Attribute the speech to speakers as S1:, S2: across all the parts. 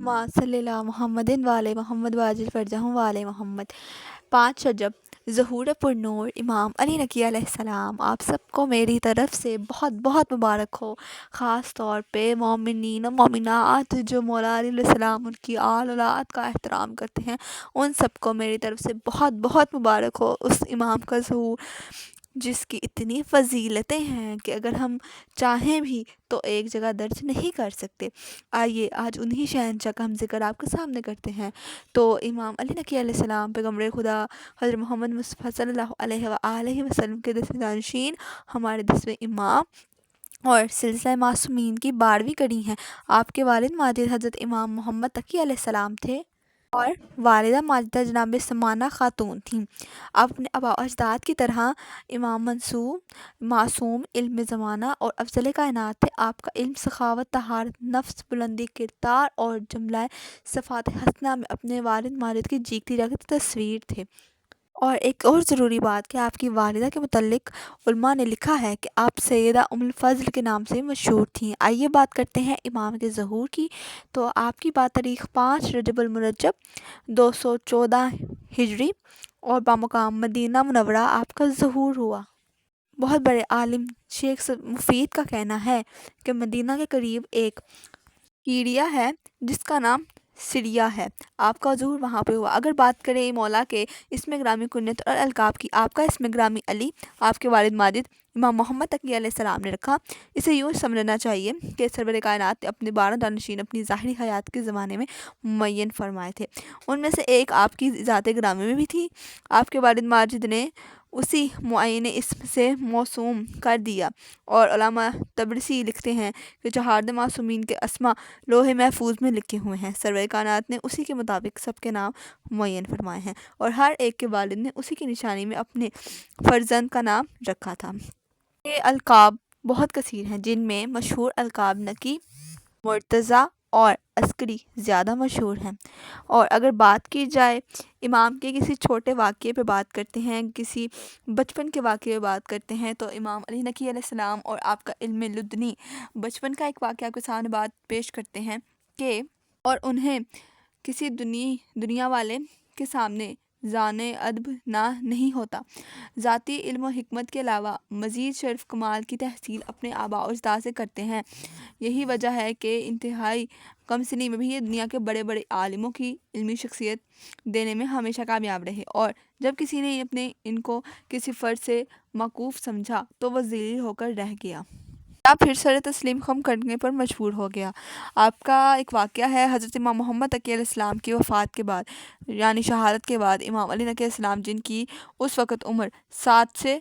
S1: माँ सल्लल्लाहु मोहम्मदिन वाले मोहम्मद वाजिल फरजहूं वाले मोहम्मद। 5 रजब ज़हूर पुरनूर इमाम अली नकी अलैहिस्सलाम आप सबको मेरी तरफ से बहुत बहुत मुबारक हो। ख़ास तौर पे मोमिनीन और मोमिनात जो मौला अलैहिस्सलाम उनकी आल औलाद का एहतराम करते हैं, उन सबको मेरी तरफ से बहुत बहुत मुबारक हो उस इमाम का ज़हूर, जिसकी इतनी फ़ज़ीलतें हैं कि अगर हम चाहें भी तो एक जगह दर्ज नहीं कर सकते। आइए आज उन्हीं शहंशाह का हम ज़िक्र आपके सामने करते हैं। तो इमाम अली नकी अलैहिस्सलाम पैगम्बर खुदा हज़रत मोहम्मद मुस्तफ़ा सल्लल्लाहु अलैहि व आलिहि वसल्लम के 10वें जानशीन, हमारे 10वें इमाम और सिलसिला मासूमीन की 12वीं कड़ी हैं। आपके वालिद माजिद हज़रत इमाम मोहम्मद तकी अलैहिस्सलाम थे और वालिदा माजिदा जनाब समाना खातून थीं। अपने आबा अजदाद की तरह इमाम मासूम इल्म ज़माना और अफ़ज़ल कायनात थे। आपका इल्म, सखावत, तहारत नफ्स, बुलंदी किरदार और जुमला सफ़ात हसना में अपने वालिद माजिद की जीती जागती तस्वीर थे। और एक और ज़रूरी बात कि आपकी वालिदा के मुतल्लिक़ उलमा ने लिखा है कि आप सैयदा उम्मुल फ़ज़्ल के नाम से मशहूर थीं। आइए बात करते हैं इमाम के ज़हूर की। तो आपकी बात तारीख़ 5 रजबुल मुरज्जब 214 हिजरी और बामुकाम मदीना मुनव्वरा आपका ज़हूर हुआ। बहुत बड़े आलिम शेख मुफीद का कहना है कि मदीना के करीब एक कीड़िया है जिसका नाम सिरिया है। आपका ज़हूर वहाँ पे हुआ। अगर बात करें मौला के इसमें ग्रामी कुन्नत और अलकाब की, आपका इसमें ग्रामी अली आपके वालिद माजिद इमाम मोहम्मद तकी अलैहिस्सलाम ने रखा। इसे यूँ समझना चाहिए कि सरवर कायनात ने अपने 12 जानशीन अपनी ज़ाहिरी हयात के ज़माने में मुअय्यन फरमाए थे। उनमें से एक आपकी ज़ात ग्रामी में भी थी। आपके वालिद माजिद ने उसी मुअय्यन इस्म से मौसूम कर दिया और उलमा तबरसी लिखते हैं कि 4 मासूमीन के अस्मा लोहे महफूज में लिखे हुए हैं। सरवर कायनात ने उसी के मुताबिक सबके नाम मुअय्यन फरमाए हैं और हर एक के वालिद ने उसी की निशानी में अपने फ़र्जंद का नाम रखा था। ये अलकाब बहुत कसीर हैं, जिनमें मशहूर अलकाब नकी, मुर्तज़ा और अस्करी ज़्यादा मशहूर हैं। और अगर बात की जाए इमाम के किसी छोटे वाक़ये पे बात करते हैं, किसी बचपन के वाक़ये पे बात करते हैं, तो इमाम अली नकी अलैहिस्सलाम और आपका इल्म लुदनी बचपन का एक वाक़या आपके सामने बात पेश करते हैं कि और उन्हें किसी दुनिया वाले के सामने ज़ाने अदब ना नहीं होता। ज़ाती इल्म और हिकमत के अलावा मज़ीद शर्फ़ कमाल की तहसील अपने आबा और अजदाद से करते हैं। यही वजह है कि इंतहाई कम सिनी में भी ये दुनिया के बड़े बड़े आलिमों की इल्मी शख्सियत देने में हमेशा कामयाब रहे और जब किसी ने अपने इनको किसी फ़र्द से मौकूफ़ समझा तो वह ज़लील होकर रह गया या फिर सर तस्लीम खम करने पर मजबूर हो गया। आपका एक वाक़या है हज़रत इमाम मोहम्मद तकी अलैहिस्सलाम की वफ़ात के बाद, यानी शहादत के बाद, इमाम अली नकी अलैहिस्सलाम जिनकी उस वक़्त उम्र 7 से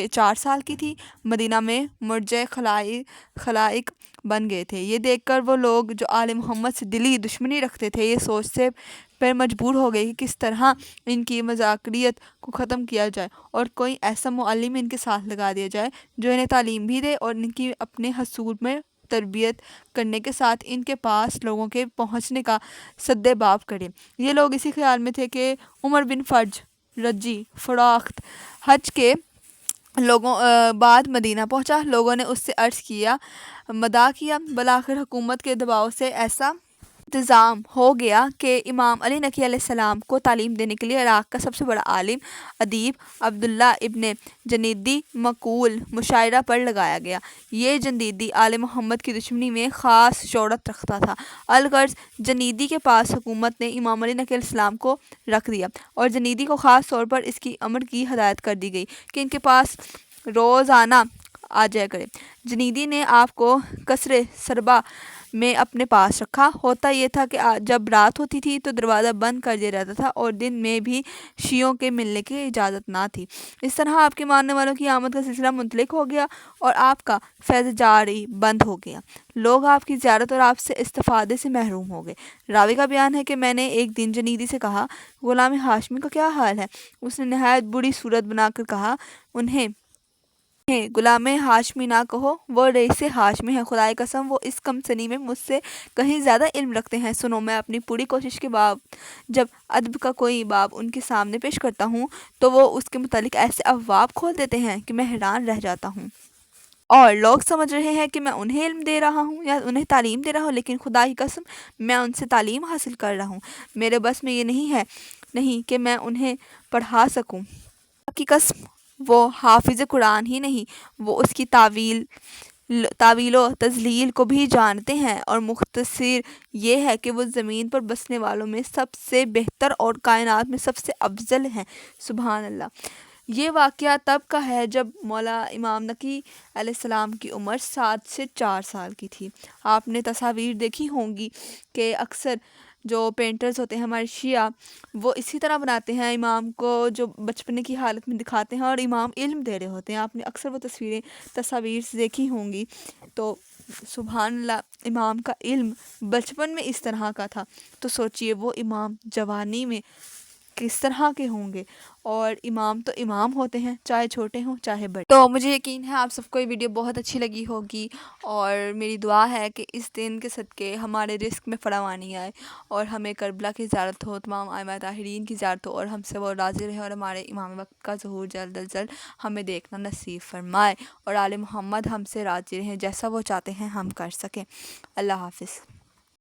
S1: 4 साल की थी, मदीना में मुर्जे खलाइक बन गए थे। ये देखकर वो लोग जो आले मोहम्मद से दिली दुश्मनी रखते थे, ये सोचते पर मजबूर हो गए कि किस तरह इनकी मज़ाकरियत को ख़त्म किया जाए और कोई ऐसा मुअल्लिम इनके साथ लगा दिया जाए जो इन्हें तालीम भी दे और इनकी अपने हसूल में तरबियत करने के साथ इनके पास लोगों के पहुंचने का सद्देबाब करे। ये लोग इसी ख्याल में थे कि उमर बिन फर्ज रजी फ़राख्त हज के बाद मदीना पहुंचा। लोगों ने उससे अर्ज़ किया, मदा किया, बलाखिर हुकूमत के दबाव से ऐसा इंतज़ाम हो गया कि इमाम अली नकी अलैहिस्सलाम को तालीम देने के लिए इराक़ का सबसे बड़ा आलिम अदीब अब्दुल्ला इब्ने जनीदी मकूल मुशायरा पर लगाया गया। ये जनीदी आले मोहम्मद की दुश्मनी में ख़ास शोहरत रखता था। अलगर्ज जनीदी के पास हुकूमत ने इमाम अली नकी अलैहिस्सलाम को रख दिया और जनीदी को ख़ास तौर पर इसकी अमर की हदायत कर दी गई कि इनके पास रोज़ाना आ जाया करे। जनीदी ने आपको कसरे सरबा में अपने पास रखा। होता ये था कि जब रात होती थी तो दरवाज़ा बंद कर दिया जाता था और दिन में भी शियों के मिलने की इजाज़त ना थी। इस तरह आपके मानने वालों की आमद का सिलसिला मुतलिक हो गया और आपका फैज़ जारी बंद हो गया। लोग आपकी ज़ियारत और आपसे इस्तिफ़ादे से महरूम हो गए। रावी का बयान है कि मैंने एक दिन जनीदी से कहा, ग़ुलाम हाशमी का क्या हाल है? उसने नहायत बुरी सूरत बनाकर कहा, उन्हें ग़ुलाम हाशमी ना कहो, वो रईस हाशमी है। खुदाए कसम वो इस कम सनी में मुझसे कहीं ज़्यादा इल्म रखते हैं। सुनो, मैं अपनी पूरी कोशिश के बाद जब अदब का कोई बाब उनके सामने पेश करता हूँ तो वो उसके मुतालिक ऐसे अबवाब खोल देते हैं कि मैं हैरान रह जाता हूँ। اور لوگ سمجھ رہے ہیں کہ میں انہیں علم دے رہا ہوں یا انہیں تعلیم دے رہا ہوں، لیکن خدا کی قسم میں ان سے تعلیم حاصل کر رہا ہوں۔ میرے بس میں یہ نہیں کہ میں انہیں پڑھا سکوں۔ خدا کی قسم وہ حافظ قرآن ہی نہیں، وہ اس کی تعویل و تضلیل کو بھی جانتے ہیں، اور مختصر یہ ہے کہ وہ زمین پر بسنے والوں میں سب سے بہتر اور کائنات میں سب سے افضل ہیں۔ سبحان اللہ۔ یہ واقعہ تب کا ہے جب مولا امام نقی علیہ السلام کی عمر 7 سے 4 سال کی تھی۔ آپ نے تصاویر دیکھی ہوں گی کہ اکثر جو پینٹرز ہوتے ہیں ہمارے شیعہ، وہ اسی طرح بناتے ہیں امام کو، جو بچپنے کی حالت میں دکھاتے ہیں اور امام علم دے رہے ہوتے ہیں۔ آپ نے اکثر وہ تصاویر سے دیکھی ہوں گی۔ تو سبحان اللہ، امام کا علم بچپن میں اس طرح کا تھا، تو سوچئے وہ امام جوانی میں کس طرح کے ہوں گے۔ اور امام تو امام ہوتے ہیں، چاہے چھوٹے ہوں چاہے بڑے۔ تو مجھے یقین ہے آپ سب کو یہ ویڈیو بہت اچھی لگی ہوگی، اور میری دعا ہے کہ اس دن کے صدقے ہمارے رزق میں فراوانی آئے، اور ہمیں کربلا کی زیارت ہو، تمام ائمہ طاہرین کی زیارت ہو، اور ہم سے وہ راضی رہے، اور ہمارے امام وقت کا ظہور جلد از جلد ہمیں دیکھنا نصیب فرمائے، اور آل محمد ہم سے راضی رہیں، جیسا وہ چاہتے ہیں ہم کر سکیں۔ اللہ حافظ۔